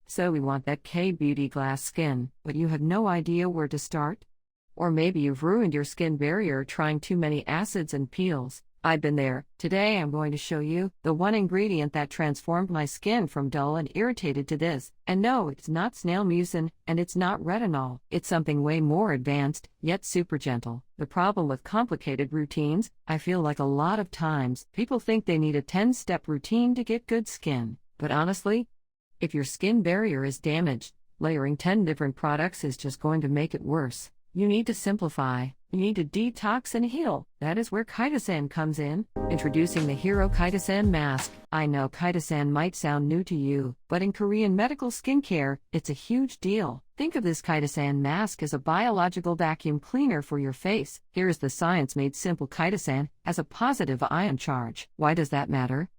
So we want that K-beauty glass skin, but you have no idea where to start? Or maybe you've ruined your skin barrier trying too many acids and peels. I've been there. Today I'm going to show you the one ingredient that transformed my skin from dull and irritated to this. And no, it's not Snail Mucin, and it's not retinol. It's something way more advanced, yet super gentle. The problem with complicated routines, I feel like a lot of times, people think they need a 10-step routine to get good skin. But honestly, if your skin barrier is damaged, layering 10 different products is just going to make it worse. You need to simplify. You need to detox and heal. That is where Chitosan comes in. Introducing the Hero Chitosan Mask. I know Chitosan might sound new to you, but in Korean medical skincare, it's a huge deal. Think of this Chitosan mask as a biological vacuum cleaner for your face. Here is the science made simple. Chitosan has a positive ion charge. Why does that matter?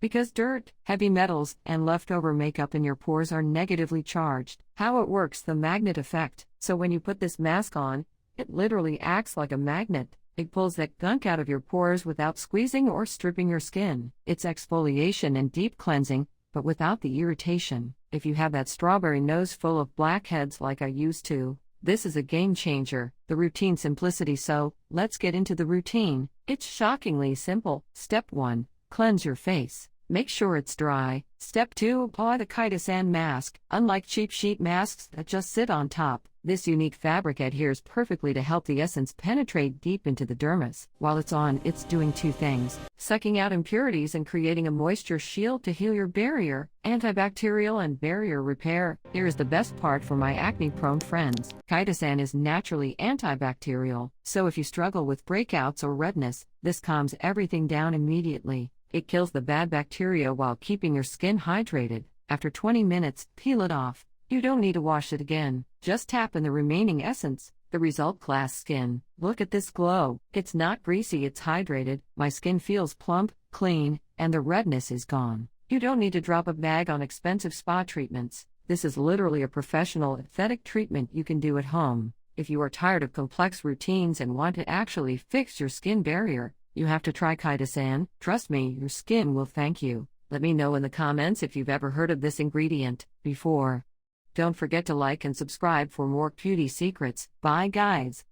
Because dirt, heavy metals, and leftover makeup in your pores are negatively charged. How it works: the magnet effect. So when you put this mask on, it literally acts like a magnet. It pulls that gunk out of your pores without squeezing or stripping your skin. It's exfoliation and deep cleansing, but without the irritation. If you have that strawberry nose full of blackheads like I used to, this is a game changer. The routine simplicity. So, let's get into the routine. It's shockingly simple. Step 1. Cleanse your face. Make sure it's dry. Step 2. Apply the Chitosan mask. Unlike cheap sheet masks that just sit on top, this unique fabric adheres perfectly to help the essence penetrate deep into the dermis. While it's on, it's doing two things: sucking out impurities and creating a moisture shield to heal your barrier. Antibacterial and barrier repair. Here is the best part for my acne-prone friends. Chitosan is naturally antibacterial, so if you struggle with breakouts or redness, this calms everything down immediately. It kills the bad bacteria while keeping your skin hydrated. After 20 minutes, peel it off. You don't need to wash it again. Just tap in the remaining essence. The result: glass skin. Look at this glow. It's not greasy, it's hydrated. My skin feels plump, clean, and the redness is gone. You don't need to drop a bag on expensive spa treatments. This is literally a professional, aesthetic treatment you can do at home. If you are tired of complex routines and want to actually fix your skin barrier, you have to try Chitosan. Trust me, your skin will thank you. Let me know in the comments if you've ever heard of this ingredient before. Don't forget to like and subscribe for more beauty secrets. Bye guys.